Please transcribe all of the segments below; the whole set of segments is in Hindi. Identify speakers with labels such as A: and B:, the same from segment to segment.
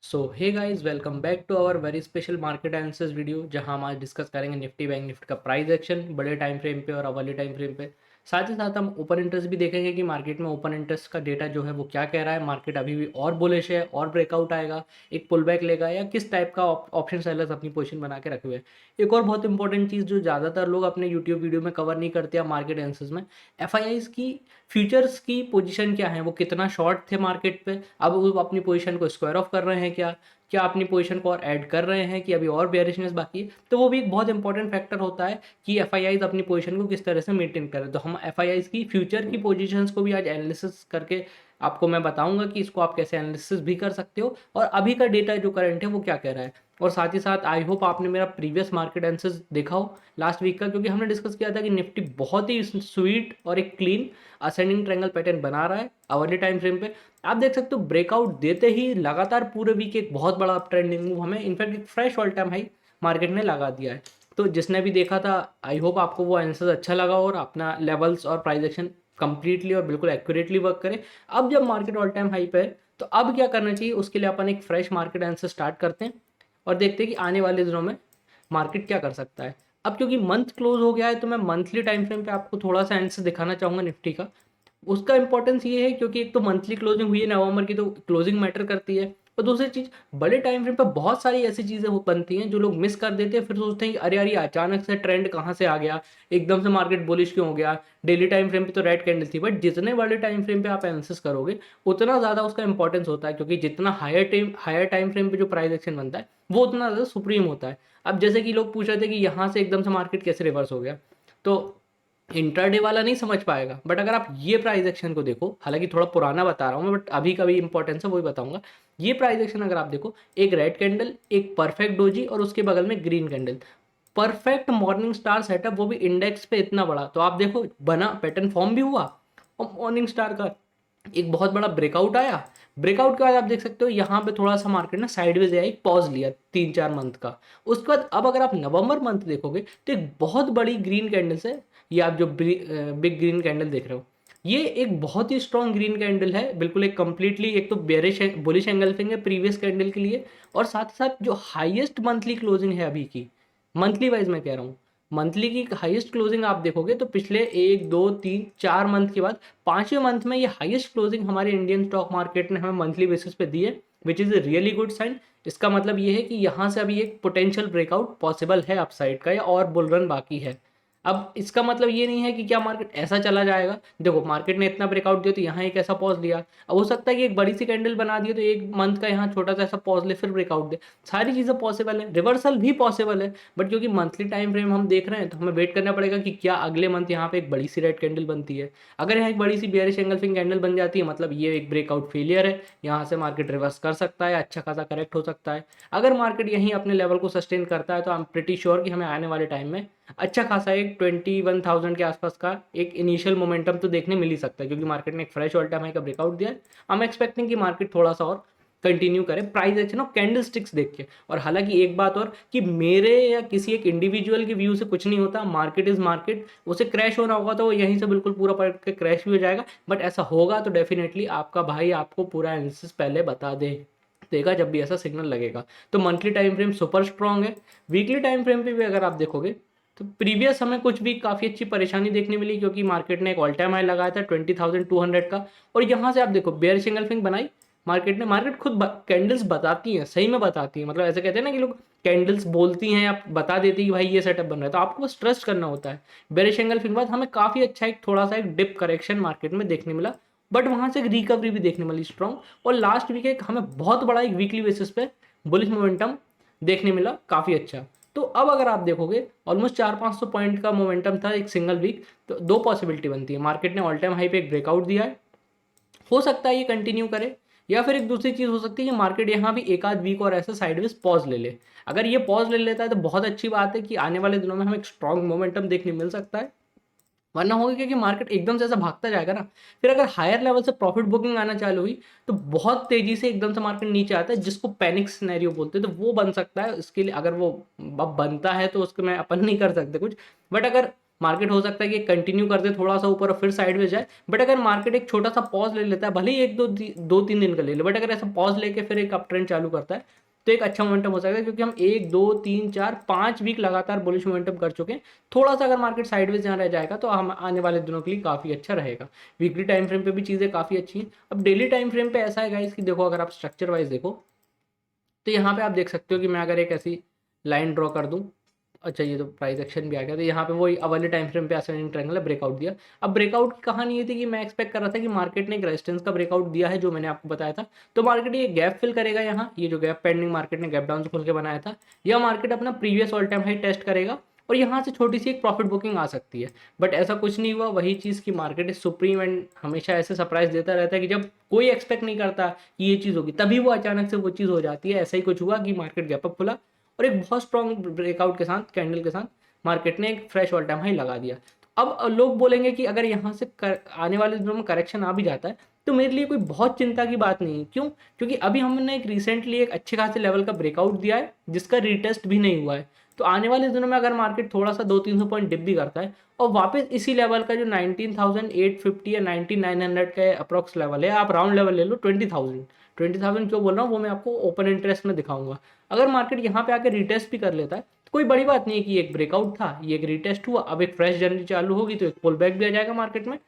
A: So hey guys, welcome back to our very special market analysis video, जहां हम आज डिस्कस करेंगे निफ्टी बैंक निफ्टी का प्राइस एक्शन बड़े टाइम फ्रेम पे और अवर्ली टाइम फ्रेम पे। साथ ही साथ हम ओपन इंटरेस्ट भी देखेंगे कि मार्केट में ओपन इंटरेस्ट का डेटा जो है वो क्या कह रहा है। मार्केट अभी भी और बुलिश है और ब्रेकआउट आएगा, एक पुल बैक लेगा, या किस टाइप का ऑप्शन सेलर्स अपनी पोजीशन बना के रखे हुए हैं। एक और बहुत इंपॉर्टेंट चीज़ जो ज़्यादातर लोग अपने यूट्यूब वीडियो में कवर नहीं करते हैं मार्केट एनालिसिस में, एफ की फ्यूचर्स की पोजीशन क्या है, वो कितना शॉर्ट थे मार्केट पे, अब वो अपनी पोजीशन को स्क्वायर ऑफ कर रहे हैं क्या, क्या अपनी पोजीशन को और ऐड कर रहे हैं कि अभी और बेयरिशनेस बाकी है। तो वो भी एक बहुत इंपॉर्टेंट फैक्टर होता है कि एफ अपनी पोजीशन को किस तरह से मेंटेन करें। तो हम एफ की फ्यूचर की पोजीशंस को भी आज एनालिसिस करके आपको मैं बताऊंगा कि इसको आप कैसे एनालिसिस भी कर सकते हो और अभी का डेटा जो करंट है वो क्या कह रहा है। और साथ ही साथ आई होप आपने मेरा प्रीवियस मार्केट एनालिसिस देखा हो लास्ट वीक का, क्योंकि हमने डिस्कस किया था कि निफ्टी बहुत ही स्वीट और एक क्लीन असेंडिंग ट्रायंगल पैटर्न बना रहा है आवरली टाइम फ्रेम पे। आप देख सकते हो ब्रेकआउट देते ही लगातार पूरे वीक एक बहुत बड़ा अप ट्रेंडिंग मूव हमें इनफैक्ट एक fresh all time high market ने लगा दिया है। तो जिसने भी देखा था आई होप आपको वो आंसर अच्छा लगा और अपना लेवल्स और प्राइस एक्शन कंप्लीटली और बिल्कुल एक्यूरेटली वर्क करे। अब जब मार्केट ऑल टाइम हाई पे है तो अब क्या करना चाहिए, उसके लिए अपन एक फ्रेश मार्केट आंसर स्टार्ट करते हैं और देखते हैं कि आने वाले दिनों में मार्केट क्या कर सकता है। अब क्योंकि मंथ क्लोज हो गया है तो मैं मंथली टाइम फ्रेम पे आपको थोड़ा सा आंसर दिखाना चाहूँगा निफ्टी का। उसका इंपॉर्टेंस ये है क्योंकि एक तो मंथली क्लोजिंग हुई है नवंबर की, तो क्लोजिंग मैटर करती है। और दूसरी चीज़, बड़े टाइम फ्रेम पर बहुत सारी ऐसी चीज़ें बनती हैं जो लोग मिस कर देते हैं, फिर सोचते हैं कि अरे यार ये अचानक से ट्रेंड कहाँ से आ गया, एकदम से मार्केट बुलिश क्यों हो गया। डेली टाइम फ्रेम पे तो रेड कैंडल थी, बट जितने बड़े टाइम फ्रेम पे आप एनालिसिस करोगे उतना ज़्यादा उसका इंपॉर्टेंस होता है, क्योंकि जितना हायर टाइम फ्रेम पे जो प्राइस एक्शन बनता है वो उतना ज़्यादा सुप्रीम होता है। अब जैसे कि लोग पूछ रहे थे कि यहाँ से एकदम से मार्केट कैसे रिवर्स हो गया, तो इंट्राडे वाला नहीं समझ पाएगा। बट अगर आप ये प्राइस एक्शन को देखो, हालांकि थोड़ा पुराना बता रहा हूँ मैं, बट अभी का भी इंपॉर्टेंस है वही बताऊंगा। ये प्राइस एक्शन अगर आप देखो, एक रेड कैंडल, एक परफेक्ट डोजी और उसके बगल में green candle, perfect morning star setup, वो भी इंडेक्स पे इतना बड़ा। तो आप देखो बना पैटर्न फॉर्म भी हुआ और मॉर्निंग स्टार का एक बहुत बड़ा ब्रेकआउट आया। ब्रेकआउट के बाद आप देख सकते हो यहाँ पे थोड़ा सा मार्केट ना साइडवेज आया, एक पॉज लिया 3-4 मंथ का। उसके बाद अब अगर आप नवंबर मंथ देखोगे तो एक बहुत बड़ी ग्रीन कैंडल से, ये आप जो बिग ग्रीन कैंडल देख रहे हो, ये एक बहुत ही स्ट्रॉन्ग ग्रीन कैंडल है, बिल्कुल एक कंप्लीटली, एक तो बेरिश बुलिश एंगल्फिंग है प्रीवियस कैंडल के लिए, और साथ ही साथ जो हाईएस्ट मंथली क्लोजिंग है अभी की, मंथली वाइज मैं कह रहा हूँ, मंथली की हाईएस्ट क्लोजिंग आप देखोगे तो पिछले 1 2 3 4 मंथ के बाद पांचवें मंथ में ये हाईएस्ट क्लोजिंग हमारे इंडियन स्टॉक मार्केट ने हमें मंथली बेसिस पे दी है, which is a really good sign. इसका मतलब ये है कि यहाँ से अभी एक पोटेंशियल ब्रेकआउट पॉसिबल है अपसाइड का, या और बुल रन बाकी है। अब इसका मतलब ये नहीं है कि क्या मार्केट ऐसा चला जाएगा। देखो मार्केट ने इतना ब्रेकआउट दिया तो यहाँ एक ऐसा पॉज लिया, अब हो सकता है कि एक बड़ी सी कैंडल बना दिए तो एक मंथ का यहाँ छोटा सा ऐसा पॉज ले फिर ब्रेकआउट दे। सारी चीज़ें पॉसिबल है, रिवर्सल भी पॉसिबल है, बट क्योंकि मंथली टाइम फ्रेम हम देख रहे हैं तो हमें वेट करना पड़ेगा कि क्या अगले मंथ यहाँ पे एक बड़ी सी रेड कैंडल बनती है। अगर यहाँ एक बड़ी सी बेयरिश एंगल्फिंग कैंडल बन जाती है, मतलब ये एक ब्रेकआउट फेलियर है, यहाँ से मार्केट रिवर्स कर सकता है, अच्छा खासा करेक्ट हो सकता है। अगर मार्केट यहीं अपने लेवल को सस्टेन करता है तो आई एम प्रिटी श्योर कि हमें आने वाले टाइम में अच्छा खासा एक 21,000 के आसपास का एक इनिशियल मोमेंटम तो देखने मिल ही सकता है, क्योंकि मार्केट ने एक फ्रेश ऑल टाइम हाई का ब्रेकआउट दिया है। आई एम एक्सपेक्टिंग कि मार्केट थोड़ा सा और कंटिन्यू करे प्राइस एक्शन और कैंडल स्टिक्स देख के। और हालांकि एक बात और, कि मेरे या किसी एक इंडिविजुअल के व्यू से कुछ नहीं होता, मार्केट इज मार्केट, उसे क्रैश होना होगा तो वो यहीं से बिल्कुल पूरा पलट के क्रैश भी हो जाएगा, बट ऐसा होगा तो डेफिनेटली आपका भाई आपको पूरा एनालिसिस पहले बता देगा जब भी ऐसा सिग्नल लगेगा। तो monthly time frame super strong है। वीकली टाइम फ्रेम पे भी अगर आप देखोगे तो प्रीवियस हमें कुछ भी काफ़ी अच्छी परेशानी देखने मिली, क्योंकि मार्केट ने एक ऑल टाइम हाई लगाया था 20,200 का, और यहाँ से आप देखो बेयर सिंगल्फिंग बनाई मार्केट ने। मार्केट खुद कैंडल्स बताती हैं, सही में बताती हैं, मतलब ऐसे कहते हैं ना कि लोग कैंडल्स बोलती हैं, आप बता देती है कि भाई ये सेटअप बन रहा है, तो आपको बस ट्रस्ट करना होता है। बेरिश एंगल्फिंग बाद हमें काफ़ी अच्छा एक थोड़ा सा एक डिप करेक्शन मार्केट में देखने मिला, बट वहाँ से एक रिकवरी भी देखने मिली स्ट्रॉन्ग, और लास्ट वीक एक हमें बहुत बड़ा एक वीकली बेसिस पे बुलिश मोमेंटम देखने मिला काफ़ी अच्छा। तो अब अगर आप देखोगे ऑलमोस्ट 400-500 पॉइंट का मोमेंटम था एक सिंगल वीक, तो दो पॉसिबिलिटी बनती है। मार्केट ने ऑल टाइम हाई पे एक ब्रेकआउट दिया है, हो सकता है ये कंटिन्यू करे, या फिर एक दूसरी चीज़ हो सकती है कि मार्केट यहाँ भी एक आध वीक और ऐसा साइडवेज पॉज ले ले। अगर ये पॉज ले लेता है तो बहुत अच्छी बात है कि आने वाले दिनों में हमें एक स्ट्रॉन्ग मोमेंटम देखने मिल सकता है। वरना होगा क्योंकि मार्केट एकदम से ऐसा भागता जाएगा ना, फिर अगर हायर लेवल से प्रॉफिट बुकिंग आना चालू हुई तो बहुत तेजी से एकदम से मार्केट नीचे आता है, जिसको पैनिक सिनेरियो बोलते हैं, तो वो बन सकता है। इसके लिए अगर वो अब बनता है तो उसके मैं अपन नहीं कर सकते कुछ, बट अगर मार्केट हो सकता है कि कंटिन्यू कर दे थोड़ा सा ऊपर और फिर साइडवेज जाए, बट अगर मार्केट एक छोटा सा पॉज ले लेता है, भले ही एक दो तीन दिन का ले ले, बट अगर ऐसा पॉज लेके फिर एक अप ट्रेंड चालू करता है तो एक अच्छा मोमेंटम हो सकता है, क्योंकि हम 1 2 3 4 5 वीक लगातार बुलिश मोमेंटम कर चुके हैं। थोड़ा सा अगर मार्केट साइडवेज यहाँ रह जाएगा तो हम आने वाले दिनों के लिए काफ़ी अच्छा रहेगा। वीकली टाइम फ्रेम पे भी चीज़ें काफ़ी अच्छी हैं। अब डेली टाइम फ्रेम पे ऐसा है गाइस कि देखो, अगर आप स्ट्रक्चर वाइज देखो तो यहाँ पे आप देख सकते हो कि मैं अगर एक ऐसी लाइन ड्रॉ कर दूँ, अच्छा ये तो प्राइस एक्शन भी आ गया, तो यहाँ पे वही वाले टाइम फ्रेम पे असेंडिंग ट्रायंगल ब्रेकआउट दिया। अब ब्रेकआउट की कहानी ये थी कि मैं एक्सपेक्ट कर रहा था कि मार्केट ने एक रेजिस्टेंस का ब्रेकआउट दिया है, जो मैंने आपको बताया था, तो मार्केट ये गैप फिल करेगा। यहाँ ये जो गैप पेंडिंग मार्केट ने गैप डाउन से खोल के बनाया था, यह मार्केट अपना previous all time high test करेगा और यहाँ से छोटी सी एक प्रॉफिट बुकिंग आ सकती है। बट ऐसा कुछ नहीं हुआ, वही चीज़ की मार्केट इज सुप्रीम एंड हमेशा ऐसे सरप्राइज देता रहता है कि जब कोई एक्सपेक्ट नहीं करता कि ये चीज़ होगी, तभी वो अचानक से वो चीज़ हो जाती है। ऐसा ही कुछ हुआ कि मार्केट गैप अप खुला और एक बहुत स्ट्रॉन्ग ब्रेकआउट के साथ, कैंडल के साथ मार्केट ने एक फ्रेश ऑल टाइम हाई लगा दिया। तो अब लोग बोलेंगे कि अगर यहाँ से आने वाले दिनों में करेक्शन आ भी जाता है तो मेरे लिए कोई बहुत चिंता की बात नहीं है। क्यों? क्योंकि अभी हमने एक रिसेंटली एक अच्छे खासे लेवल का ब्रेकआउट दिया है जिसका रीटेस्ट भी नहीं हुआ है। तो आने वाले दिनों में अगर मार्केट थोड़ा सा 200-300 पॉइंट डिप भी करता है और वापस इसी लेवल का जो 19,850 या 19,900 का अप्रॉक्स लेवल है, आप राउंड लेवल ले लो 20,000 क्यों बोल रहा हूँ वो मैं आपको ओपन इंटरेस्ट में दिखाऊंगा। अगर मार्केट यहाँ पे आकर रिटेस्ट भी कर लेता है तो कोई बड़ी बात नहीं है कि एक ब्रेकआउट था, ये एक रिटेस्ट हुआ, अब एक फ्रेश जर्नी चालू होगी तो एक पुल बैक भी आ जाएगा मार्केट में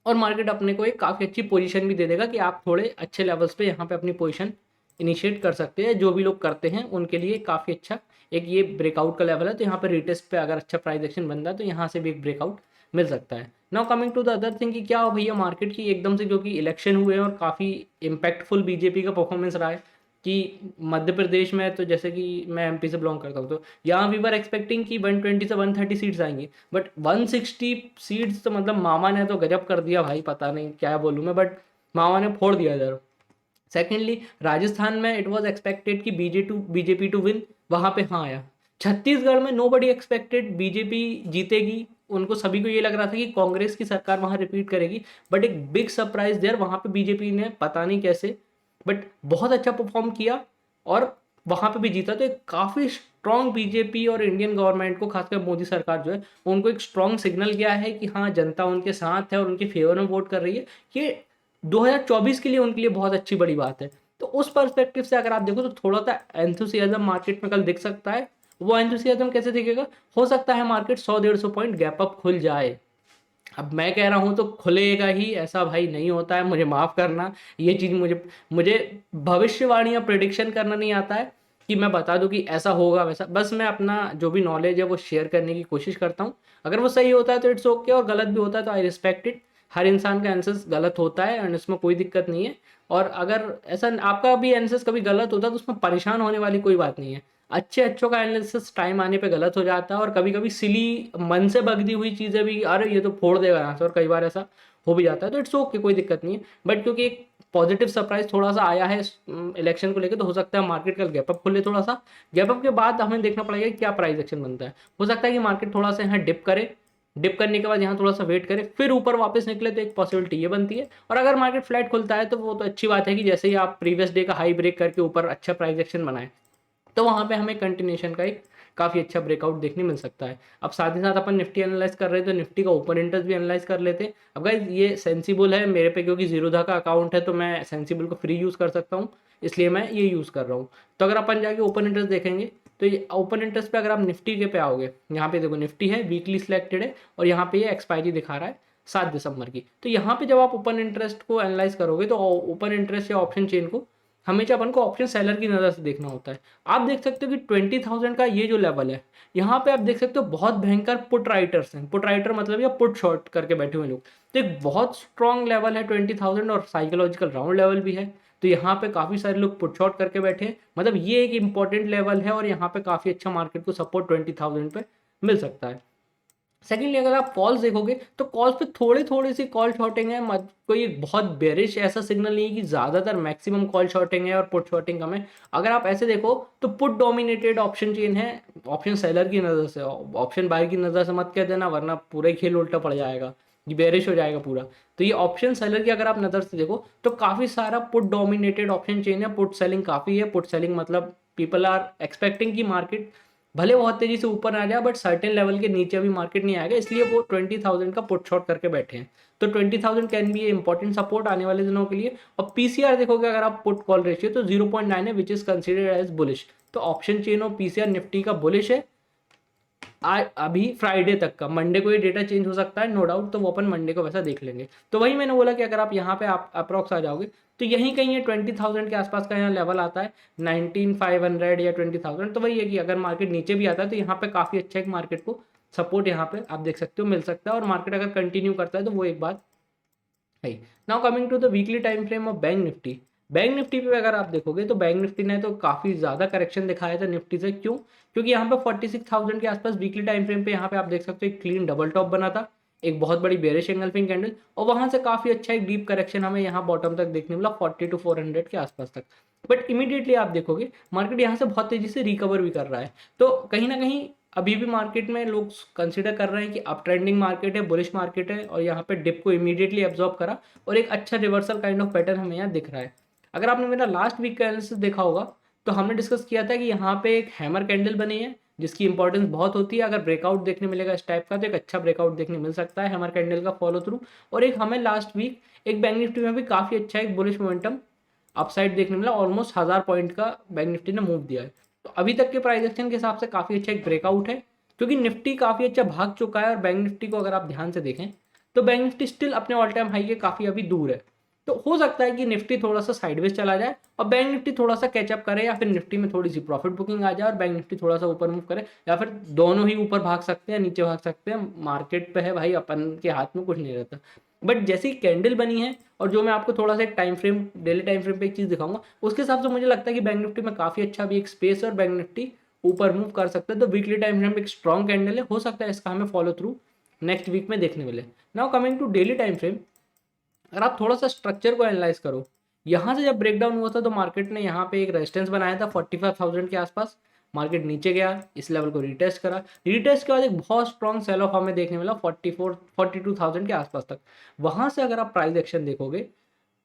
A: और मार्केट अपने को एक काफ़ी अच्छी पोजीशन भी दे देगा कि आप थोड़े अच्छे लेवल्स पे यहाँ पे अपनी पोजीशन इनिशिएट कर सकते हैं। जो भी लोग करते हैं उनके लिए काफ़ी अच्छा एक ये ब्रेकआउट का लेवल है। तो यहाँ पे रिटेस्ट पे अगर अच्छा प्राइस एक्शन बनता है तो यहाँ से भी एक ब्रेकआउट मिल सकता है। Now coming to the other thing कि क्या हो भैया मार्केट की एकदम से, क्योंकि इलेक्शन हुए हैं और काफ़ी इम्पैक्टफुल बीजेपी का परफॉर्मेंस रहा है कि मध्य प्रदेश में, तो जैसे कि मैं एमपी से बिलोंग करता हूँ, तो यहाँ वी वर एक्सपेक्टिंग कि 120 से 130 सीट्स आएंगी, बट 160 सीट्स तो मतलब मामा ने तो गजब कर दिया भाई, पता नहीं क्या बोलूँ मैं, बट मामा ने फोड़ दिया इधर। सेकेंडली राजस्थान में इट वॉज एक्सपेक्टेड कि बीजेपी टू विन, वहाँ पे हाँ आया। छत्तीसगढ़ में नो बडी एक्सपेक्टेड बीजेपी जीतेगी, उनको सभी को ये लग रहा था कि कांग्रेस की सरकार वहाँ रिपीट करेगी, बट एक बिग सरप्राइज देयर, वहाँ पे बीजेपी ने पता नहीं कैसे बट बहुत अच्छा परफॉर्म किया और वहाँ पे भी जीता। तो एक काफ़ी स्ट्रॉन्ग बीजेपी और इंडियन गवर्नमेंट को, खासकर मोदी सरकार जो है, उनको एक स्ट्रॉन्ग सिग्नल गया है कि हाँ जनता उनके साथ है और उनके फेवर में वोट कर रही है। ये 2024 के लिए उनके लिए बहुत अच्छी बड़ी बात है। तो उस पर्सपेक्टिव से अगर आप देखो तो थोड़ा सा एंथुसियाज्म मार्केट में कल दिख सकता है। वो एंथुसियाज्म कैसे दिखेगा? हो सकता है मार्केट 100-150 पॉइंट गैप अप खुल जाए। अब मैं कह रहा हूँ तो खुलेगा ही, ऐसा भाई नहीं होता है, मुझे माफ़ करना। ये चीज़ मुझे मुझे भविष्यवाणी या प्रिडिक्शन करना नहीं आता है कि मैं बता दूं कि ऐसा होगा वैसा। बस मैं अपना जो भी नॉलेज है वो शेयर करने की कोशिश करता हूँ। अगर वो सही होता है तो इट्स ओके, और गलत भी होता है तो आई रिस्पेक्ट इट। हर इंसान का आंसर गलत होता है एंड इसमें कोई दिक्कत नहीं है। और अगर ऐसा आपका भी आंसर कभी गलत होता है तो उसमें परेशान होने वाली कोई बात नहीं है। अच्छों का एनालिसिस टाइम आने पे गलत हो जाता है और कभी कभी सिली मन से बगदी हुई चीज़ें भी, अरे ये तो फोड़ देगा यहाँ से, और कई बार ऐसा हो भी जाता है। तो इट्स ओके, कोई दिक्कत नहीं है। बट क्योंकि एक पॉजिटिव सरप्राइज थोड़ा सा आया है इलेक्शन को लेकर, तो हो सकता है मार्केट कल गैप अप खुले थोड़ा सा। गैप अप के बाद हमें देखना पड़ेगा कि क्या प्राइस एक्शन बनता है। हो सकता है कि मार्केट थोड़ा सा यहाँ डिप करे, डिप करने के बाद यहाँ थोड़ा सा वेट करे, फिर ऊपर वापस निकले, तो एक पॉसिबिलिटी ये बनती है। और अगर मार्केट फ्लैट खुलता है तो वो तो अच्छी बात है कि जैसे ही आप प्रीवियस डे का हाई ब्रेक करके ऊपर अच्छा प्राइस एक्शन बनाए तो वहाँ पे हमें कंटिन्यूशन का एक काफ़ी अच्छा ब्रेकआउट देखने मिल सकता है। अब साथ ही साथ अपन निफ्टी एनालाइज कर रहे हैं तो निफ्टी का ओपन इंटरेस्ट भी एनालाइज कर लेते हैं। अब गाइस ये सेंसिबल है मेरे पे, क्योंकि जीरोधा का अकाउंट है तो मैं सेंसिबल को फ्री यूज़ कर सकता हूँ, इसलिए मैं ये यूज़ कर रहा हूँ। तो अगर अपन जाके ओपन इंटरेस्ट देखेंगे तो ये ओपन इंटरेस्ट पे अगर आप निफ्टी के पे आओगे, यहाँ पे देखो निफ्टी है, वीकली सिलेक्टेड है और यहाँ पे ये एक्सपायरी दिखा रहा है 7 दिसंबर की। तो यहाँ पे जब आप ओपन इंटरेस्ट को एनालाइज करोगे तो ओपन इंटरेस्ट या ऑप्शन चेन को हमेशा अपन को ऑप्शन सेलर की नज़र से देखना होता है। आप देख सकते हो कि 20,000 का ये जो लेवल है, यहाँ पे आप देख सकते हो बहुत भयंकर पुट राइटर्स हैं। पुट राइटर मतलब या पुट शॉर्ट करके बैठे हुए लोग। तो एक बहुत स्ट्रॉन्ग लेवल है 20,000 और साइकोलॉजिकल राउंड लेवल भी है। तो यहाँ पे काफ़ी सारे लोग पुट शॉर्ट करके बैठे हैं, मतलब ये एक इंपॉर्टेंट लेवल है और यहाँ पे काफ़ी अच्छा मार्केट को सपोर्ट 20,000 पे मिल सकता है। सेकेंडली अगर आप कॉल्स देखोगे तो कॉल्स पे थोड़ी थोड़ी सी कॉल शॉर्टिंग है, कोई एक बहुत बेरिश ऐसा सिग्नल नहीं है कि ज़्यादातर मैक्सिमम कॉल शॉर्टिंग है और पुट शॉर्टिंग कम है। अगर आप ऐसे देखो तो पुट डोमिनेटेड ऑप्शन चेन है ऑप्शन सेलर की नज़र से, ऑप्शन बायर की नज़र से मत कह देना वरना पूरा ही खेल उल्टा पड़ जाएगा, ये बेरिश हो जाएगा पूरा। तो ये ऑप्शन सेलर की अगर आप नज़र से देखो तो काफ़ी सारा पुट डोमिनेटेड ऑप्शन चेन है, पुट सेलिंग काफ़ी है। पुट सेलिंग मतलब पीपल आर एक्सपेक्टिंग कि मार्केट भले बहुत तेजी से ऊपर आ जाए बट सर्टेन लेवल के नीचे अभी मार्केट नहीं आएगा, इसलिए वो 20,000 का पुट शॉर्ट करके बैठे हैं। तो 20,000 कैन बी इंपॉर्टेंट सपोर्ट आने वाले दिनों के लिए। और पीसीआर देखोगे अगर आप पुट कॉल रेशियो तो 0.9 है, which is considered as bullish. तो ऑप्शन चेन और पीसीआर निफ्टी का बुलिश है आज अभी फ्राइडे तक का। मंडे को ये डेटा चेंज हो सकता है नो डाउट, तो वो अपन मंडे को वैसा देख लेंगे। तो वही मैंने बोला कि अगर आप यहाँ पे आप अप्रॉक्स आ जाओगे तो यहीं कहीं ये 20,000 के आसपास का यहाँ लेवल आता है, 19,500 या 20,000। तो वही है कि अगर मार्केट नीचे भी आता है तो यहाँ पे काफ़ी अच्छा एक मार्केट को सपोर्ट यहाँ पे आप देख सकते हो मिल सकता है, और मार्केट अगर कंटिन्यू करता है तो वो एक बात है। Now coming to the weekly time frame of bank Nifty. Bank Nifty पे अगर आप देखोगे तो बैंक निफ्टी ने तो काफ़ी ज़्यादा करेक्शन दिखाया था निफ्टी से। क्यों? क्योंकि यहाँ पे 46,000 के आसपास वीकली टाइम फ्रेम पे यहाँ पे आप देख सकते हो एक क्लीन डबल टॉप बना था, एक बहुत बड़ी बेरिश एंगल्फिंग कैंडल, और वहाँ से काफ़ी अच्छा एक डीप करेक्शन हमें यहाँ बॉटम तक देखने मिला 40 to 400 के आसपास तक। बट इमीडिएटली आप देखोगे मार्केट यहाँ से बहुत तेज़ी से रिकवर भी कर रहा है। तो कहीं ना कहीं अभी भी मार्केट में लोग कंसिडर कर रहे हैं कि अप ट्रेंडिंग मार्केट है, बुलिश मार्केट है, और यहाँ पे डिप को इमीडिएटली एब्जॉर्ब करा और एक अच्छा रिवर्सल काइंड ऑफ पैटर्न हमें यहाँ दिख रहा है। अगर आपने मेरा लास्ट वीक का एनालिसिस देखा होगा तो हमने डिस्कस किया था कि यहाँ पे एक हैमर कैंडल बनी है जिसकी इंपॉर्टेंस बहुत होती है। अगर ब्रेकआउट देखने मिलेगा इस टाइप का तो एक अच्छा ब्रेकआउट देखने मिल सकता है हैमर कैंडल का फॉलो थ्रू। और एक हमें लास्ट वीक एक बैंक निफ्टी में भी काफ़ी अच्छा एक बुलिश मोमेंटम अपसाइड देखने मिला, ऑलमोस्ट 1000 पॉइंट का बैंक निफ्टी ने मूव दिया है। तो अभी तक के प्राइस एक्शन के हिसाब से काफ़ी अच्छा एक ब्रेकआउट है, क्योंकि निफ्टी काफ़ी अच्छा भाग चुका है। और बैंक निफ्टी को अगर आप ध्यान से देखें तो बैंक निफ्टी स्टिल अपने ऑल टाइम हाई के काफ़ी अभी दूर है। तो हो सकता है कि निफ्टी थोड़ा सा साइडवेज चला जाए और बैंक निफ्टी थोड़ा सा कैचअप करे, या फिर निफ्टी में थोड़ी सी प्रॉफिट बुकिंग आ जाए और बैंक निफ्टी थोड़ा सा ऊपर मूव करे, या फिर दोनों ही ऊपर भाग सकते हैं नीचे भाग सकते हैं। मार्केट पे है भाई, अपन के हाथ में कुछ नहीं रहता। बट जैसी कैंडल बनी है और जो मैं आपको थोड़ा सा एक time frame daily time frame पे एक चीज़ दिखाऊंगा उसके हिसाब से मुझे लगता है कि बैंक निफ्टी में काफ़ी अच्छा भी एक स्पेस है और बैंक निफ्टी ऊपर मूव कर सकता है। तो वीकली टाइम फ्रेम एक स्ट्रॉन्ग कैंडल है, हो सकता है इसका हमें फॉलो थ्रू नेक्स्ट वीक में देखने मिले। Now coming to daily time frame, अगर आप थोड़ा सा स्ट्रक्चर को एनालाइज करो, यहाँ से जब ब्रेकडाउन हुआ था तो मार्केट ने यहाँ पे एक रेजिस्टेंस बनाया था 45,000 के आसपास। मार्केट नीचे गया, इस लेवल को रिटेस्ट करा, रिटेस्ट के बाद एक बहुत स्ट्रॉन्ग सेल ऑफ हमें देखने मिला 42,000 के आसपास तक। वहाँ से अगर आप प्राइस एक्शन देखोगे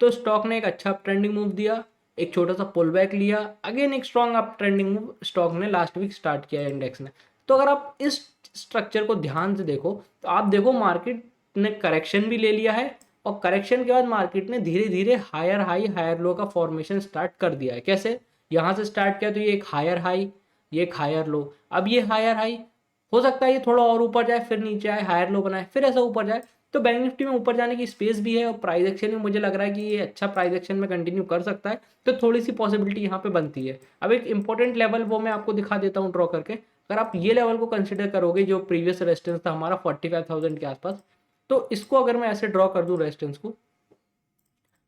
A: तो स्टॉक ने एक अच्छा अप ट्रेंडिंग मूव दिया, एक छोटा सा पुल बैक लिया, अगेन एक strong up trending move stock ने लास्ट वीक स्टार्ट किया है इंडेक्स ने। तो अगर आप इस स्ट्रक्चर को ध्यान से देखो तो आप देखो मार्केट ने करेक्शन भी ले लिया है, और करेक्शन के बाद मार्केट ने धीरे धीरे हायर हाई हायर लो का फॉर्मेशन स्टार्ट कर दिया है। कैसे? यहाँ से स्टार्ट किया तो ये एक हायर हाई, ये एक हायर लो, अब ये हायर हाई, हो सकता है ये थोड़ा और ऊपर जाए फिर नीचे आए, हायर लो बनाए फिर ऐसा ऊपर जाए। तो बैंक निफ्टी में ऊपर जाने की स्पेस भी है और प्राइस एक्शन में मुझे लग रहा है कि ये अच्छा प्राइस एक्शन में कंटिन्यू कर सकता है। तो थोड़ी सी पॉसिबिलिटी यहाँ पे बनती है। अब एक इंपॉर्टेंट लेवल वो मैं आपको दिखा देता हूँ ड्रॉ करके। अगर आप ये लेवल को कंसिडर करोगे जो प्रीवियस रेजिस्टेंस था हमारा 45,000 के आसपास, तो इसको अगर मैं ऐसे ड्रॉ कर दूं रेजिस्टेंस को,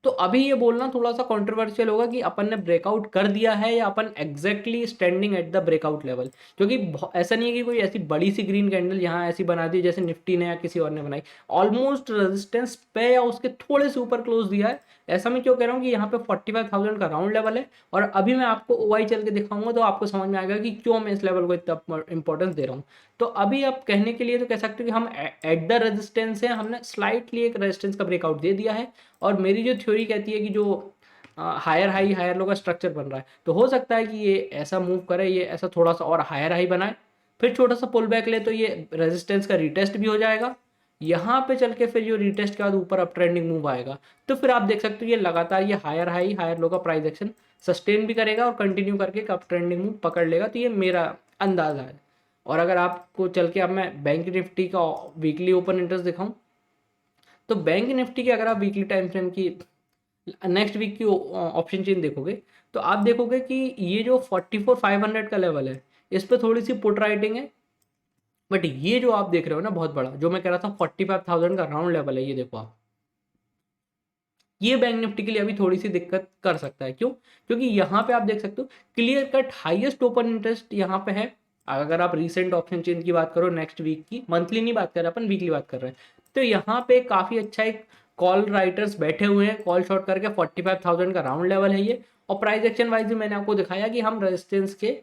A: तो अभी ये बोलना थोड़ा सा कंट्रोवर्शियल होगा कि अपन ने ब्रेकआउट कर दिया है या अपन exactly standing at the breakout level. क्योंकि ऐसा नहीं है कि कोई ऐसी बड़ी सी ग्रीन कैंडल यहाँ ऐसी बना दी जैसे निफ्टी ने या किसी और ने बनाई, ऑलमोस्ट रेजिस्टेंस पे या उसके थोड़े से ऊपर क्लोज दिया है। ऐसा मैं क्यों कह रहा हूँ कि यहाँ पे 45,000 का राउंड लेवल है, और अभी मैं आपको ओवाई चल के दिखाऊंगा तो आपको समझ में आएगा कि क्यों मैं इस लेवल को इतना इंपॉर्टेंस दे रहा हूँ। तो अभी आप कहने के लिए तो कह सकते हो कि हम एट द रेजिस्टेंस है, हमने स्लाइटली एक रेजिस्टेंस का ब्रेकआउट दे दिया है। और मेरी जो थ्योरी कहती है कि जो हायर हाई हायर लो का स्ट्रक्चर बन रहा है, तो हो सकता है कि ये ऐसा मूव करे, ये ऐसा थोड़ा सा और हायर हाई बनाए, फिर छोटा सा पुल बैक ले तो ये रेजिस्टेंस का रिटेस्ट भी हो जाएगा। यहाँ पे चल के फिर जो रिटेस्ट के बाद ऊपर अप ट्रेंडिंग मूव आएगा, तो फिर आप देख सकते हो ये लगातार ये हायर हाई हायर लो का प्राइस एक्शन सस्टेन भी करेगा और कंटिन्यू करके अप ट्रेंडिंग मूव पकड़ लेगा। तो ये मेरा अंदाजा है। और अगर आपको चल के अब मैं बैंक निफ्टी का वीकली ओपन इंटरेस्ट दिखाऊं, तो बैंक निफ्टी की अगर आप वीकली टाइम फ्रेम की नेक्स्ट वीक की ऑप्शन चेन देखोगे तो आप देखोगे कि ये जो 44,500 का लेवल है इस पर थोड़ी सी पुट राइटिंग है। बट ये जो आप देख रहे हो ना बहुत बड़ा, जो मैं कह रहा था 45,000 का राउंड लेवल है, ये देखो आप, ये बैंक निफ्टी के लिए अभी थोड़ी सी दिक्कत कर सकता है। क्यों? क्योंकि यहाँ पे आप देख सकते हो clear cut highest open interest यहाँ पे है। अगर आप रीसेंट ऑप्शन चेन की बात करो नेक्स्ट वीक की, मंथली नहीं बात कर रहे अपन, वीकली बात कर रहे हैं, तो यहाँ पे काफी अच्छा एक कॉल राइटर्स बैठे हुए हैं कॉल शॉर्ट करके। 45,000 का राउंड लेवल है ये, और प्राइस एक्शन वाइज भी मैंने आपको दिखाया कि हम रेजिस्टेंस के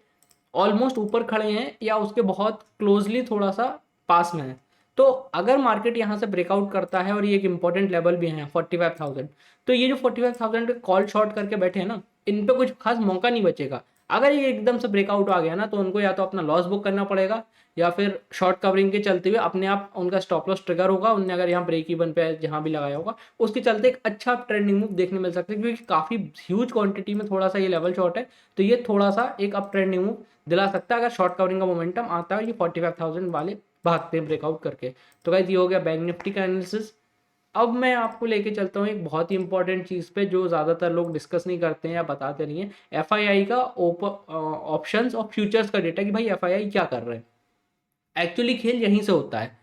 A: ऑलमोस्ट ऊपर खड़े हैं या उसके बहुत क्लोजली थोड़ा सा पास में है। तो अगर मार्केट यहाँ से ब्रेकआउट करता है और ये एक इंपॉर्टेंट लेवल भी है 45,000, तो ये जो 45,000 कॉल शॉर्ट करके बैठे हैं ना, इन पे कुछ खास मौका नहीं बचेगा। अगर ये एकदम से ब्रेकआउट आ गया ना, तो उनको या तो अपना लॉस बुक करना पड़ेगा, या फिर शॉर्ट कवरिंग के चलते हुए अपने आप उनका स्टॉप लॉस ट्रिगर होगा। उनने अगर यहाँ ब्रेक इवन पे जहाँ भी लगाया होगा, उसके चलते एक अच्छा ट्रेंडिंग मूव देखने मिल सकता है, क्योंकि काफ़ी ह्यूज क्वांटिटी में थोड़ा सा ये लेवल शॉर्ट है, तो ये थोड़ा सा एक अप ट्रेंडिंग मूव दिला सकता है अगर शॉर्ट कवरिंग का मोमेंटम आता है। ये 45,000 वाले भागते हैं ब्रेकआउट करके। तो गाइस, ये हो गया बैंक निफ्टी का एनालिसिस। अब मैं आपको लेके चलता हूँ एक बहुत ही इंपॉर्टेंट चीज़ पे, जो ज़्यादातर लोग डिस्कस नहीं करते हैं या बताते नहीं है, एफआईआई का ऑप्शंस और फ्यूचर्स का डेटा, कि भाई एफआईआई क्या कर रहे हैं। एक्चुअली खेल यहीं से होता है।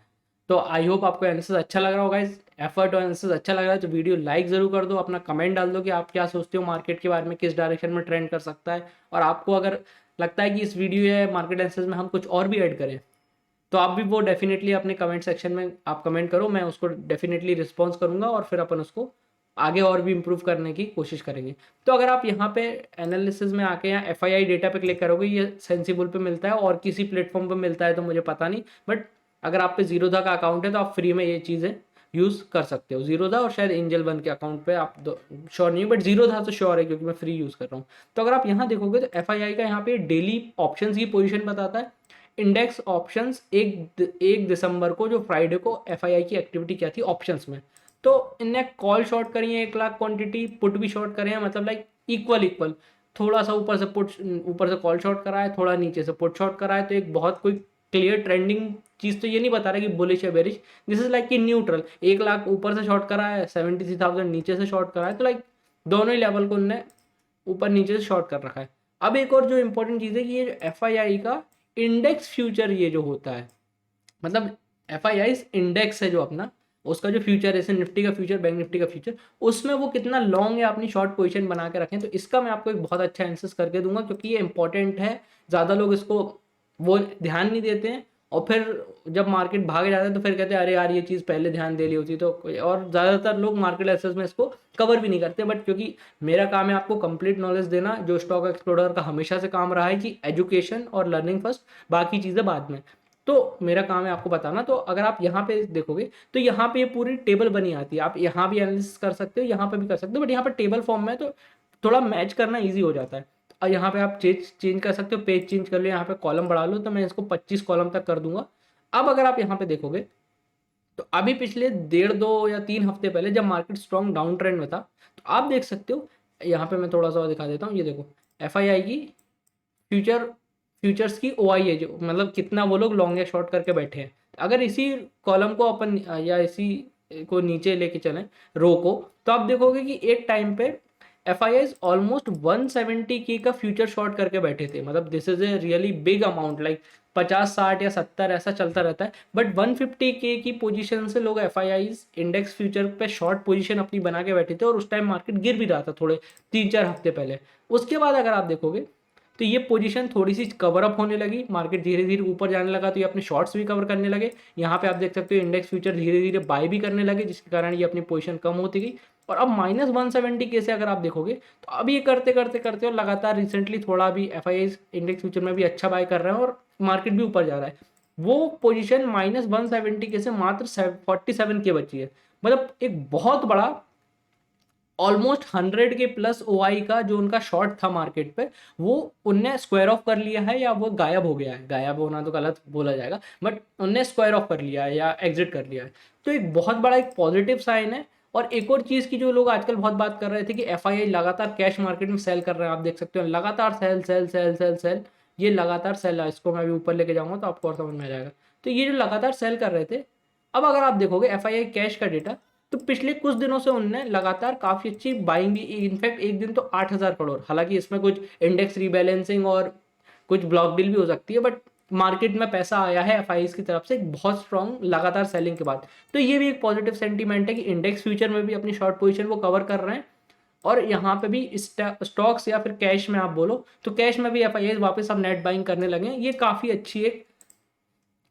A: तो आई होप आपको एनालिसिस अच्छा लग रहा होगा। इस एफर्ट और एनालिसिस अच्छा लग रहा है तो वीडियो लाइक ज़रूर कर दो, अपना कमेंट डाल दो कि आप क्या सोचते हो मार्केट के बारे में, किस डायरेक्शन में ट्रेंड कर सकता है। और आपको अगर लगता है कि इस वीडियो या मार्केट एनालिसिस में हम कुछ और भी ऐड करें, तो आप भी वो डेफिनेटली अपने कमेंट सेक्शन में आप कमेंट करो, मैं उसको डेफिनेटली रिस्पॉन्स करूंगा और फिर अपन उसको आगे और भी इम्प्रूव करने की कोशिश करेंगे। तो अगर आप यहाँ पे एनालिसिस में आके यहाँ एफआईआई डेटा पे क्लिक करोगे, ये सेंसिबल पे मिलता है और किसी प्लेटफॉर्म पे मिलता है तो मुझे पता नहीं, बट अगर आप पे जीरोधा का अकाउंट है तो आप फ्री में ये चीज़ें यूज़ कर सकते हो। जीरोधा और शायद एंजल वन के अकाउंट पे आप श्योर नहीं हो, बट जीरोधा तो श्योर है क्योंकि मैं फ्री यूज़ कर रहा हूँ। तो अगर आप यहाँ देखोगे तो एफआईआई का यहाँ पे डेली ऑप्शंस की पोजीशन बताता है। इंडेक्स ऑप्शंस 1 दिसंबर को, जो फ्राइडे को एफआईआई की एक्टिविटी क्या थी ऑप्शंस में, तो इनने कॉल शॉर्ट करी है 1 लाख क्वांटिटी, पुट भी शॉर्ट करे हैं, मतलब लाइक इक्वल इक्वल। थोड़ा सा ऊपर से पुट, ऊपर से कॉल शॉर्ट करा है, थोड़ा नीचे से पुट शॉर्ट करा है। तो एक बहुत कोई क्लियर ट्रेंडिंग चीज़ तो ये नहीं बता रहा कि बुलिश या बेरिश, दिस इज लाइक कि न्यूट्रल। 1 लाख ऊपर से शॉर्ट करा है, 73,000 नीचे से शॉर्ट करा है, तो लाइक दोनों ही लेवल को उनने ऊपर नीचे से शॉर्ट कर रखा है। अब एक और जो इंपॉर्टेंट चीज़ है कि ये एफआईआई का इंडेक्स फ्यूचर ये जो होता है, मतलब एफआईआई इंडेक्स है जो अपना, उसका जो फ्यूचर है, जैसे निफ्टी का फ्यूचर, बैंक निफ्टी का फ्यूचर, उसमें वो कितना लॉन्ग या अपनी शॉर्ट पोजीशन बना के रखें, तो इसका मैं आपको एक बहुत अच्छा आंसर करके दूंगा, क्योंकि ये इंपॉर्टेंट है। ज़्यादा लोग इसको वो ध्यान नहीं देते हैं, और फिर जब मार्केट भाग जाता है तो फिर कहते हैं अरे यार ये चीज़ पहले ध्यान दे ली होती तो। और ज़्यादातर लोग मार्केट एसेस में इसको कवर भी नहीं करते, बट क्योंकि मेरा काम है आपको कंप्लीट नॉलेज देना, जो स्टॉक एक्सप्लोरर का हमेशा से काम रहा है कि एजुकेशन और लर्निंग फर्स्ट, बाकी चीज़ें बाद में। तो मेरा काम है आपको बताना। तो अगर आप यहाँ पे देखोगे तो यहाँ पे ये पूरी टेबल बनी आती है, आप यहाँ भी एनालिसिस कर सकते हो, यहाँ पे भी कर सकते हो, बट यहाँ पे टेबल फॉर्म में है तो थोड़ा मैच करना ईजी हो जाता है। और यहाँ पे आप चेंज कर सकते हो, पेज चेंज कर लो, यहाँ पे कॉलम बढ़ा लो, तो मैं इसको 25 कॉलम तक कर दूंगा। अब अगर आप यहाँ पे देखोगे तो अभी पिछले 1.5 या 3 हफ्ते पहले जब मार्केट स्ट्रॉन्ग डाउन ट्रेंड में था, तो आप देख सकते हो, यहाँ पे मैं थोड़ा सा और दिखा देता हूँ, ये देखो एफआईआई की फ्यूचर, फ्यूचर्स की ओआई है, जो मतलब कितना वो लोग लॉन्ग या शॉर्ट करके बैठे हैं। अगर इसी कॉलम को अपन या इसी को नीचे लेके चलें, रो को, तो आप देखोगे कि एक टाइम पे F I I almost 170K का फ्यूचर शॉर्ट करके बैठे थे। मतलब this is a really big amount, like 50, 60 या 70 ऐसा चलता रहता है, बट 150K की पोजीशन से लोग F I I index future पे शॉर्ट पोजीशन अपनी बना के बैठे थे, और उस टाइम मार्केट गिर भी रहा था थोड़े 3-4 हफ्ते पहले। उसके बाद अगर आप देखोगे तो ये पोजीशन थोड़ी सी कवर अप होने लगी, मार्केट धीरे धीरे ऊपर जाने लगा, तो ये अपने शॉर्ट्स भी कवर करने लगे। यहाँ पे आप देख सकते हो इंडेक्स फ्यूचर धीरे धीरे बाय भी करने लगे, जिसके कारण ये अपनी पोजीशन कम होती गई। और अब -170K से अगर आप देखोगे तो अब ये करते करते करते और लगातार रिसेंटली थोड़ा भी एफ आई इंडेक्स फ्यूचर में भी अच्छा बाय कर रहे हैं और मार्केट भी ऊपर जा रहा है। वो पोजीशन -170K से मात्र 47K बची है। मतलब एक बहुत बड़ा ऑलमोस्ट 100 के प्लस ओआई का जो उनका शॉर्ट था मार्केट पे, वो उनने स्क्वायर ऑफ कर लिया है, या वो गायब हो गया है। गायब होना तो गलत बोला जाएगा, बट उनने स्क्वायर ऑफ कर लिया है या एग्जिट कर लिया है। तो एक बहुत बड़ा एक पॉजिटिव साइन है। और एक और चीज़ की जो लोग आजकल बहुत बात कर रहे थे कि एफआईआई लगातार कैश मार्केट में सेल कर रहे हैं, आप देख सकते हो लगातार sell sell sell sell sell, ये लगातार सेल है। इसको मैं अभी ऊपर लेके जाऊंगा तो आपको और समझ में आ जाएगा। तो ये जो लगातार सेल कर रहे थे, अब अगर आप देखोगे एफआईआई कैश का डेटा, तो पिछले कुछ दिनों से उनने लगातार काफ़ी अच्छी बाइंग भी, इनफैक्ट एक दिन तो 8,000 करोड़, हालांकि इसमें कुछ इंडेक्स रीबैलेंसिंग और कुछ ब्लॉक डील भी हो सकती है, बट मार्केट में पैसा आया है एफआईआई की तरफ से एक बहुत स्ट्रॉन्ग लगातार सेलिंग के बाद। तो ये भी एक पॉजिटिव सेंटीमेंट है कि इंडेक्स फ्यूचर में भी अपनी शॉर्ट पोजीशन वो कवर कर रहे हैं। और यहाँ पे भी स्टॉक्स या फिर कैश में आप बोलो तो कैश में भी एफआईआई वापस अब नेट बाइंग करने लगे हैं। ये काफ़ी अच्छी एक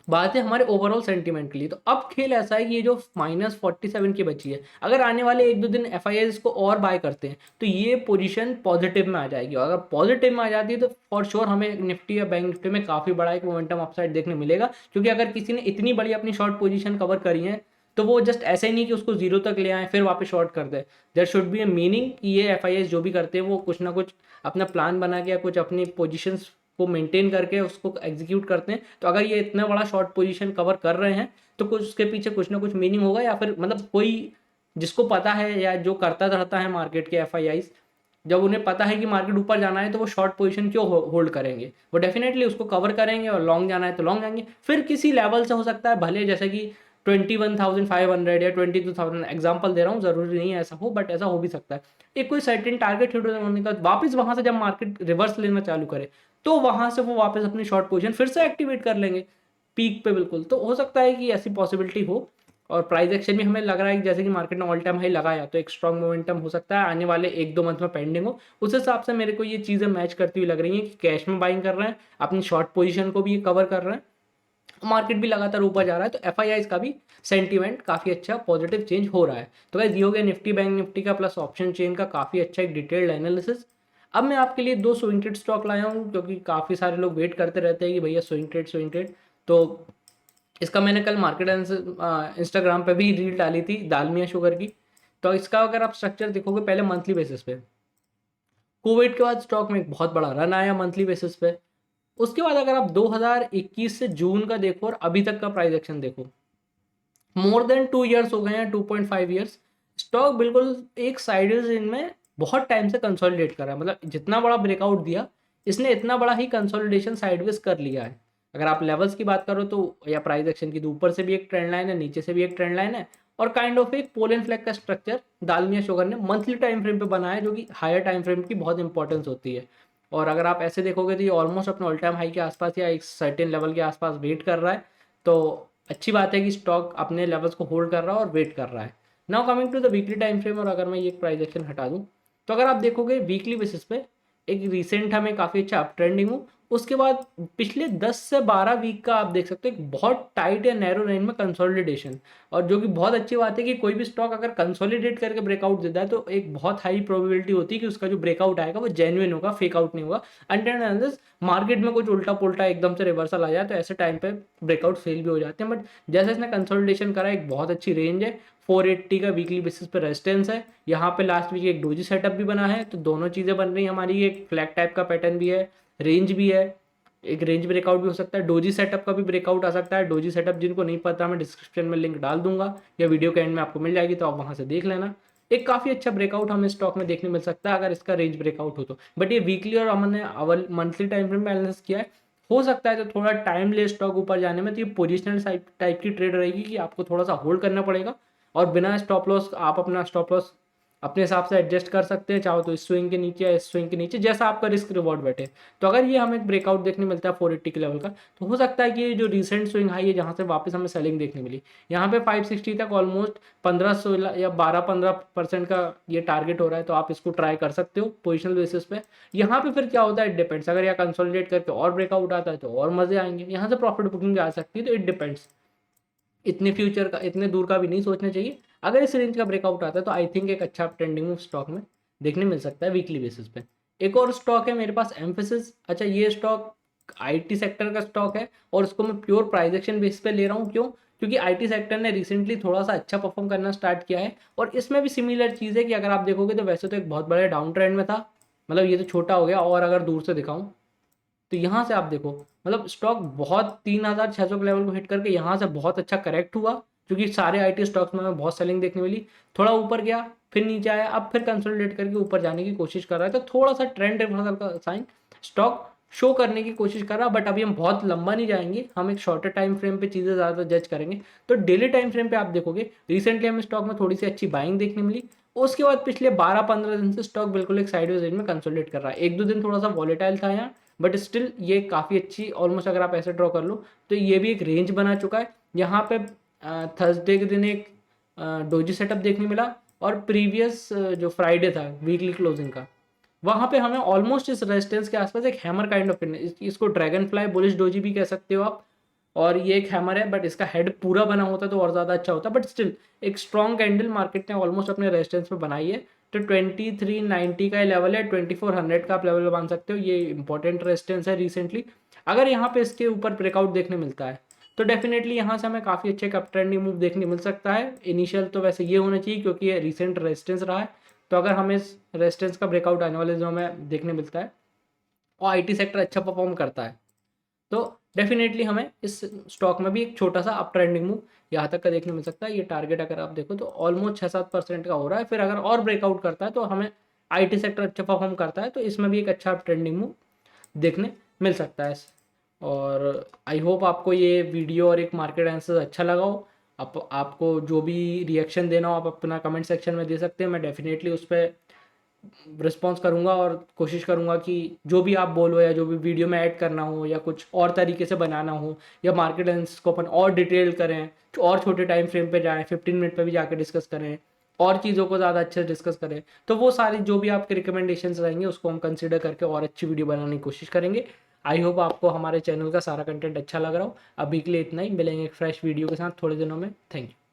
A: बात है हमारे ओवरऑल सेंटीमेंट के लिए। तो अब खेल ऐसा है कि ये जो -47 की बची है, अगर आने वाले 1-2 दिन एफआईआई इसको और बाय करते हैं तो ये पोजीशन पॉजिटिव में आ जाएगी। और अगर पॉजिटिव में आ जाती है तो फॉर श्योर हमें निफ्टी या बैंक निफ्टी में काफ़ी बड़ा एक मोमेंटम अपसाइड देखने मिलेगा, क्योंकि अगर किसी ने इतनी बड़ी अपनी शॉर्ट पोजीशन कवर करी है तो वो जस्ट ऐसे ही नहीं कि उसको जीरो तक ले आए फिर वापस शॉर्ट कर दे। There should be a meaning कि ये एफआईआईज जो भी करते हैं वो कुछ ना कुछ अपना प्लान बना के या कुछ अपनी पोजीशंस को मेंटेन करके उसको एग्जीक्यूट करते हैं। तो अगर ये इतना बड़ा शॉर्ट पोजीशन कवर कर रहे हैं तो कुछ उसके पीछे कुछ ना कुछ मीनिंग होगा, या फिर मतलब कोई जिसको पता है या जो करता रहता है मार्केट के एफआईआईज, जब उन्हें पता है कि मार्केट ऊपर जाना है तो वो शॉर्ट पोजीशन क्यों होल्ड करेंगे, वो डेफिनेटली उसको कवर करेंगे, और लॉन्ग जाना है तो लॉन्ग जाएंगे। फिर किसी लेवल से हो सकता है भले जैसे कि 21,500 या 22,000 एग्जांपल दे रहा हूँ, जरूरी नहीं है ऐसा हो, बट ऐसा हो भी सकता है। एक कोई सर्टेन टारगेट हिट होने का वापस वहां से जब मार्केट रिवर्स लेना चालू करे तो वहां से वो वापस अपनी शॉर्ट पोजीशन फिर से एक्टिवेट कर लेंगे पीक पे बिल्कुल। तो हो सकता है कि ऐसी पॉसिबिलिटी हो। और प्राइस एक्शन भी हमें लग रहा है कि जैसे कि मार्केट ने ऑल टाइम हाई लगाया तो एक स्ट्रॉन्ग मोमेंटम हो सकता है आने वाले 1-2 मंथ में पेंडिंग हो। उस हिसाब से मेरे को ये चीज़ें मैच करती हुई लग रही हैं कि कैश में बाइंग कर रहे हैं, अपनी शॉर्ट पोजीशन को भी ये कवर कर रहे हैं, मार्केट भी लगातार ऊपर जा रहा है, तो एफआईआईज का भी सेंटीमेंट काफी अच्छा पॉजिटिव चेंज हो रहा है। तो गाइस ये हो गया निफ्टी बैंक निफ्टी का प्लस ऑप्शन चेन का काफी अच्छा एक डिटेल्ड एनालिसिस। अब मैं आपके लिए 2 स्विंग ट्रेड स्टॉक लाया हूँ क्योंकि काफी सारे लोग वेट करते रहते हैं कि भैया स्विंग ट्रेड। तो इसका मैंने कल मार्केट इंस्टाग्राम पे भी रील डाली थी दालमिया शुगर की। तो इसका अगर आप स्ट्रक्चर देखोगे पहले मंथली बेसिस पे, कोविड के बाद स्टॉक में एक बहुत बड़ा रन आया मंथली बेसिस पे। उसके बाद अगर आप 2021 से जून का देखो और अभी तक का प्राइस एक्शन देखो, मोर देन 2 ईयर्स हो गए हैं, 2.5 ईयर्स। स्टॉक बिल्कुल एक साइडवेज रेंज में बहुत टाइम से कंसोलिडेट कर रहा है, मतलब जितना बड़ा ब्रेकआउट दिया इसने इतना बड़ा ही कंसोलिडेशन साइडवेज कर लिया है। अगर आप लेवल्स की बात करो तो या प्राइस एक्शन की, तो ऊपर से भी एक ट्रेंड लाइन है, नीचे से भी एक ट्रेंड लाइन है, और काइंड ऑफ एक पोल एंड फ्लैग का स्ट्रक्चर दालमिया शुगर ने मंथली टाइम फ्रेम पे बनाया है, जो कि हायर टाइम फ्रेम की बहुत इंपॉर्टेंस होती है। और अगर आप ऐसे देखोगे तो ये ऑलमोस्ट अपने ऑल टाइम हाई के आसपास या एक सर्टेन लेवल के आसपास वेट कर रहा है। तो अच्छी बात है कि स्टॉक अपने लेवल्स को होल्ड कर रहा है और वेट कर रहा है। Now coming to the weekly time frame, और अगर मैं ये प्राइस एक्शन हटा दूं तो अगर आप देखोगे वीकली बेसिस पे एक रिसेंट हमें काफ़ी अच्छा अप ट्रेंडिंग हो, उसके बाद पिछले 10 से 12 वीक का आप देख सकते हो एक बहुत टाइट या नैरो रेंज में कंसोलिडेशन। और जो कि बहुत अच्छी बात है कि कोई भी स्टॉक अगर कंसोलिडेट करके ब्रेकआउट देता है तो एक बहुत हाई प्रोबेबिलिटी होती है कि उसका जो ब्रेकआउट आएगा वो जेन्युइन होगा, फेक आउट नहीं होगा। अनटिल अनलेस मार्केट में कुछ उल्टा पुल्टा एकदम से रिवर्सल आ जाए तो ऐसे टाइम पे ब्रेकआउट फेल भी हो जाते हैं। बट जैसे इसने कंसोलिडेशन करा, एक बहुत अच्छी रेंज है, 480 का वीकली बेसिस पे रेजिस्टेंस है, यहाँ पे लास्ट वीक एक डोजी सेटअप भी बना है, तो दोनों चीज़ें बन रही हैं हमारी। एक फ्लैग टाइप का पैटर्न भी है, रेंज भी है, एक रेंज ब्रेकआउट भी हो सकता है, डोजी सेटअप का भी ब्रेकआउट आ सकता है। डोजी सेटअप जिनको नहीं पता मैं डिस्क्रिप्शन में लिंक डाल दूंगा या वीडियो के एंड में आपको मिल जाएगी, तो आप वहां से देख लेना। एक काफ़ी अच्छा ब्रेकआउट हमें स्टॉक में देखने मिल सकता है अगर इसका रेंज ब्रेकआउट हो तो। बट ये वीकली और हमने मंथली टाइम फ्रेम में एनालिसिस किया है, हो सकता है तो थोड़ा टाइम ले स्टॉक ऊपर जाने में, तो ये पोजिशनल टाइप की ट्रेड रहेगी कि आपको थोड़ा सा होल्ड करना पड़ेगा और बिना स्टॉप लॉस आप अपना स्टॉप लॉस अपने हिसाब से एडजस्ट कर सकते हैं, चाहो तो इस स्विंग के नीचे या इस स्विंग के नीचे, जैसा आपका रिस्क रिवॉर्ड बैठे। तो अगर ये हमें ब्रेकआउट देखने मिलता है 480 के लेवल का, तो हो सकता है कि ये जो रिसेंट स्विंग हाई है जहाँ से वापस हमें सेलिंग देखने मिली, यहाँ पे 560 तक ऑलमोस्ट 15-16 या 12-15% का ये टारगेट हो रहा है, तो आप इसको ट्राई कर सकते हो पोजिशनल बेसिस पे। यहाँ पे फिर क्या होता है, इट डिपेंड्स, अगर यहाँ कंसोलिडेट करके और ब्रेकआउट आता है तो और मजे आएंगे, यहाँ से प्रॉफिट बुकिंग आ सकती है। तो इट डिपेंड्स, इतने फ्यूचर का इतने दूर का भी नहीं सोचना चाहिए। अगर इस रेंज का ब्रेकआउट आता है तो आई थिंक एक अच्छा ट्रेंडिंग स्टॉक में देखने मिल सकता है वीकली बेसिस पे। एक और स्टॉक है मेरे पास एम्फेसिस। अच्छा, ये स्टॉक आईटी सेक्टर का स्टॉक है और उसको मैं प्योर प्राइस एक्शन बेस पे ले रहा हूँ। क्यों? क्योंकि आईटी सेक्टर ने रिसेंटली थोड़ा सा अच्छा परफॉर्म करना स्टार्ट किया है, और इसमें भी सिमिलर चीज़ है कि अगर आप देखोगे तो वैसे तो एक बहुत बड़े डाउन ट्रेंड में था, मतलब ये तो छोटा हो गया, और अगर दूर से दिखाऊं तो यहाँ से आप देखो मतलब स्टॉक बहुत 3,600 के लेवल को हिट करके यहाँ से बहुत अच्छा करेक्ट हुआ, क्योंकि सारे आईटी स्टॉक्स में हमें बहुत सेलिंग देखने मिली। थोड़ा ऊपर गया, फिर नीचे आया, अब फिर कंसोलिडेट करके ऊपर जाने की कोशिश कर रहा है, तो थोड़ा सा ट्रेंड रिवर्सल का साइन स्टॉक शो करने की कोशिश कर रहा है। बट अभी हम बहुत लंबा नहीं जाएंगे, हम एक शॉर्टर टाइम फ्रेम पे चीज़ें ज़्यादा जज करेंगे। तो डेली टाइम फ्रेम पे आप देखोगे रिसेंटली हमें स्टॉक में थोड़ी सी अच्छी बाइंग देखने मिली, उसके बाद पिछले 12-15 दिन से स्टॉक बिल्कुल एक साइडवेज रेंज में कंसोलिडेट कर रहा है। 1-2 दिन थोड़ा सा वॉलेटाइल था यहाँ, बट स्टिल ये काफ़ी अच्छी, ऑलमोस्ट अगर आप ऐसे ड्रॉ कर लो तो ये भी एक रेंज बना चुका है। यहाँ पे थर्सडे के दिन एक डोजी सेटअप देखने मिला, और प्रीवियस जो फ्राइडे था वीकली क्लोजिंग का, वहाँ पे हमें ऑलमोस्ट इस रेजिस्टेंस के आसपास एक हैमर काइंड ऑफ, इसको ड्रैगन फ्लाई बुलिश डोजी भी कह सकते हो आप। और ये एक हैमर है, बट इसका हेड पूरा बना होता तो और ज़्यादा अच्छा होता, बट स्टिल एक स्ट्रॉन्ग कैंडल मार्केट ने ऑलमोस्ट अपने रेजिस्टेंस पे बनाई है। तो 2390 का लेवल है, 2400 का आप लेवल मान सकते हो, ये इंपॉर्टेंट रेजिस्टेंस है रिसेंटली। अगर यहाँ पे इसके ऊपर ब्रेकआउट देखने मिलता है तो डेफिनेटली यहाँ से हमें काफ़ी अच्छे एक अप ट्रेंडिंग मूव देखने मिल सकता है। इनिशियल तो वैसे ये होना चाहिए क्योंकि ये रिसेंट रेजिस्टेंस रहा है, तो अगर हमें इस रेजिस्टेंस का ब्रेकआउट आने वाले दिनों में देखने मिलता है और आईटी सेक्टर अच्छा परफॉर्म करता है, तो डेफिनेटली हमें इस स्टॉक में भी एक छोटा सा अप ट्रेंडिंग मूव यहाँ तक का देखने मिल सकता है। ये टारगेट अगर आप देखो तो ऑलमोस्ट 6-7% का हो रहा है। फिर अगर और ब्रेकआउट करता है तो हमें आईटी सेक्टर अच्छा परफॉर्म करता है, तो इसमें भी एक अच्छा अप ट्रेंडिंग मूव देखने मिल सकता है। और आई होप आपको ये वीडियो और एक मार्केट एनालिसिस अच्छा लगा हो। आपको जो भी रिएक्शन देना हो आप अपना कमेंट सेक्शन में दे सकते हैं, मैं डेफिनेटली उस पर रिस्पॉन्स करूँगा और कोशिश करूँगा कि जो भी आप बोलो या जो भी वीडियो में ऐड करना हो या कुछ और तरीके से बनाना हो या मार्केट एनालिसिस को अपन और डिटेल करें, और छोटे टाइम फ्रेम पे जाएं, 15 मिनट पे भी जाके डिस्कस करें और चीज़ों को ज़्यादा अच्छे से डिस्कस करें, तो वो सारी जो भी आपके रिकमेंडेशंस रहेंगे उसको हम कंसिडर करके और अच्छी वीडियो बनाने की कोशिश करेंगे। आई होप आपको हमारे चैनल का सारा कंटेंट अच्छा लग रहा हो। अभी के लिए इतना ही, मिलेंगे एक फ्रेश वीडियो के साथ थोड़े दिनों में। Thank you.